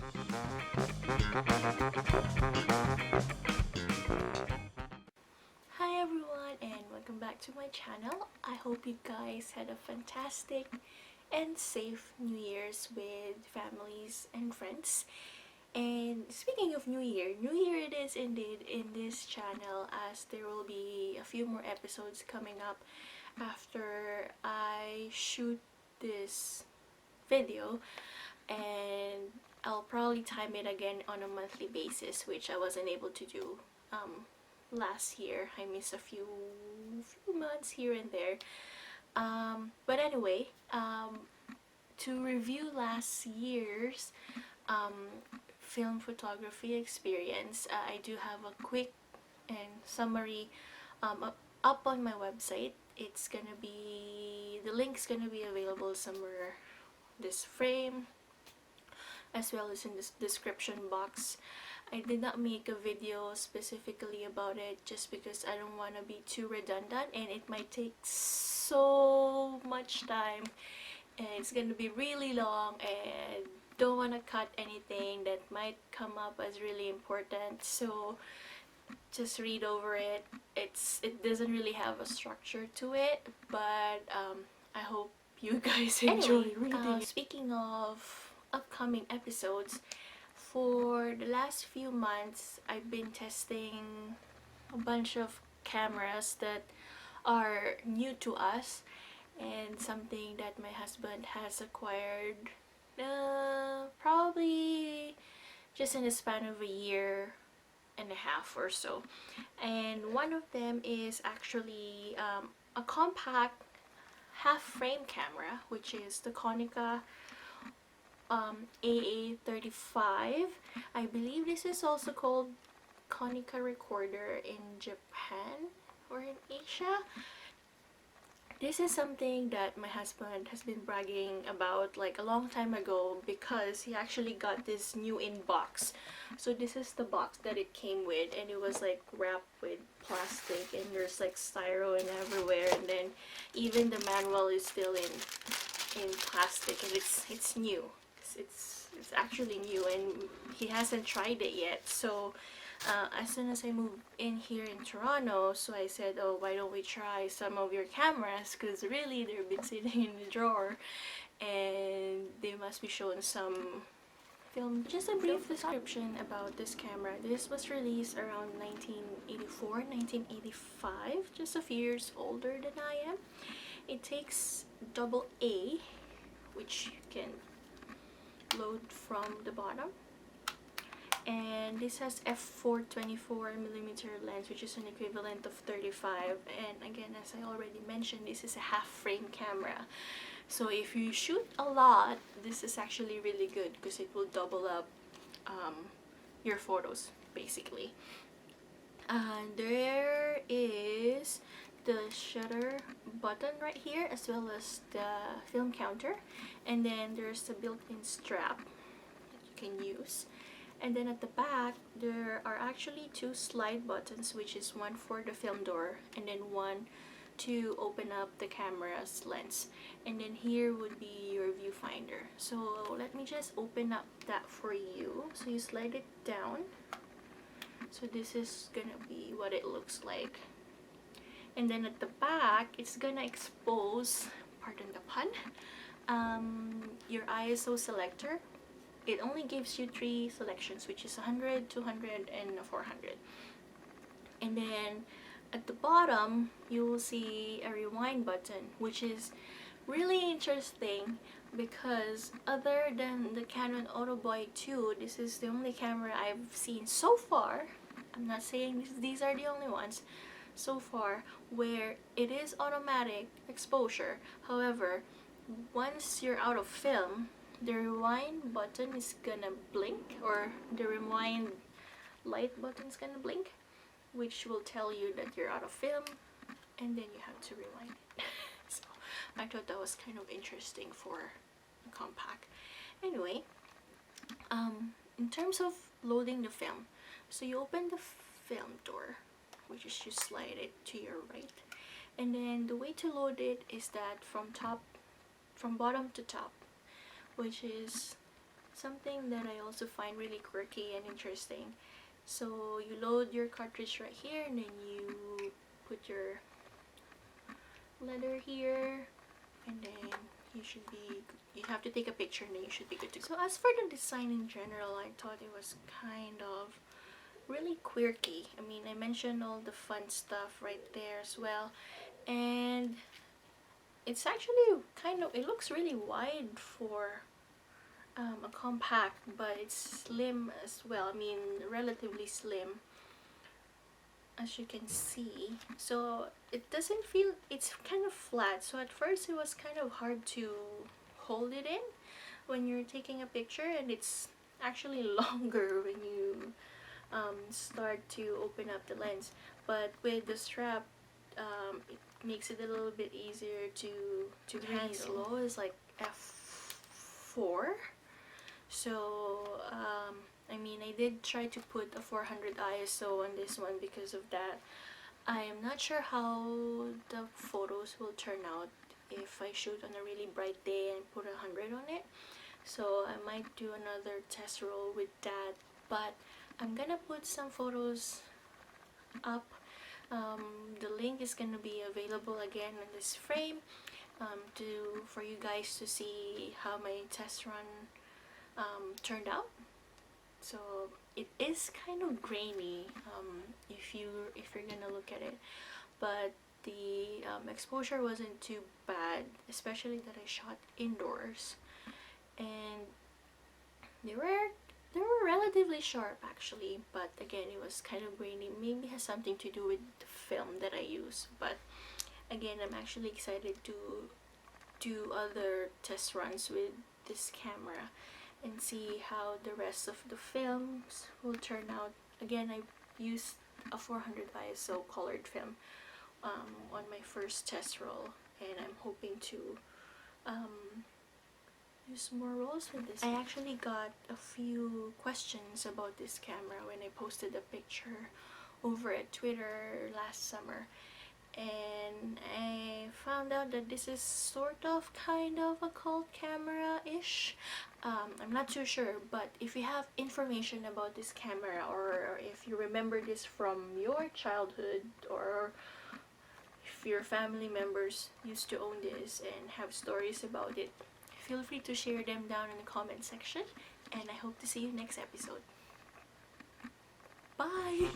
Hi everyone and welcome back to my channel. I hope you guys had a fantastic and safe New Year's with families and friends. And speaking of New Year it is indeed in this channel, as there will be a few more episodes coming up after I shoot this video, and I'll probably time it again on a monthly basis, which I wasn't able to do last year. I missed a few months here and there. But anyway, to review last year's film photography experience, I do have a quick and summary up on my website. It's gonna be, the link's gonna be available somewhere this frame, as well as in this description box. I did not make a video specifically about it just because I don't want to be too redundant, and it might take so much time and it's gonna be really long, and don't want to cut anything that might come up as really important. So just read over it. It doesn't really have a structure to it, but I hope you guys enjoy reading. Speaking of upcoming episodes, for the last few months I've been testing a bunch of cameras that are new to us, and something that my husband has acquired probably just in the span of a year and a half or so. And one of them is actually a compact half frame camera, which is the Konica AA-35. I believe this is also called Konica recorder in Japan or in Asia. This is something that my husband has been bragging about like a long time ago, because he actually got this new in box. So this is the box that it came with, and it was like wrapped with plastic, and there's like styro and everywhere, and then even the manual is still in plastic, and it's new. It's actually new, and he hasn't tried it yet. So as soon as I moved in here in Toronto, so I said, oh, why don't we try some of your cameras, because really they've been sitting in the drawer and they must be shown some film. Just a brief description about this camera. This was released around 1984, 1985, just a few years older than I am. It takes AA, which you can load from the bottom, and this has f4 24mm lens, which is an equivalent of 35. And again, as I already mentioned, this is a half frame camera, so if you shoot a lot, this is actually really good because it will double up your photos basically. There is the shutter button right here, as well as the film counter, and then there's the built-in strap that you can use. And then at the back there are actually two slide buttons, which is one for the film door and then one to open up the camera's lens. And then here would be your viewfinder. So let me just open up that for you. So you slide it down. So this is gonna be what it looks like. And then at the back, it's gonna expose, pardon the pun, your ISO selector. It only gives you 3 selections, which is 100, 200, and 400. And then at the bottom, you will see a rewind button, which is really interesting because other than the Canon Autoboy 2, this is the only camera I've seen so far. I'm not saying these are the only ones so far where it is automatic exposure. However, once you're out of film, the rewind button is gonna blink, or the rewind light button is gonna blink, which will tell you that you're out of film, and then you have to rewind it. So I thought that was kind of interesting for a compact. Anyway, in terms of loading the film, so you open the film door, which is you slide it to your right, and then the way to load it is that from bottom to top, which is something that I also find really quirky and interesting. So you load your cartridge right here, and then you put your letter here, and then you have to take a picture, and then you should be good to go. So as for the design in general, I thought it was kind of really quirky. I mean, I mentioned all the fun stuff right there as well, and it's actually it looks really wide for a compact, but it's slim as well. I mean, relatively slim, as you can see. So it doesn't feel, it's kind of flat. So at first it was kind of hard to hold it in when you're taking a picture, and it's actually longer when you start to open up the lens. But with the strap, it makes it a little bit easier to handle. Slow is like F4. So I mean, I did try to put a 400 ISO on this one because of that. I am not sure how the photos will turn out if I shoot on a really bright day and put 100 on it. So I might do another test roll with that, but I'm gonna put some photos up. The link is gonna be available again in this frame for you guys to see how my test run turned out. So it is kind of grainy if you're gonna look at it, but the exposure wasn't too bad, especially that I shot indoors, and they were relatively sharp actually, but again, it was kind of grainy. Maybe has something to do with the film that I use, but again, I'm actually excited to do other test runs with this camera and see how the rest of the films will turn out. Again, I used a 400 ISO colored film on my first test roll, and I'm hoping to use more rolls with this. I actually got a few questions about this camera when I posted a picture over at Twitter last summer, and I found out that this is sort of kind of a cult camera-ish. I'm not too sure, but if you have information about this camera, or if you remember this from your childhood, or if your family members used to own this and have stories about it, feel free to share them down in the comment section, and I hope to see you next episode. Bye!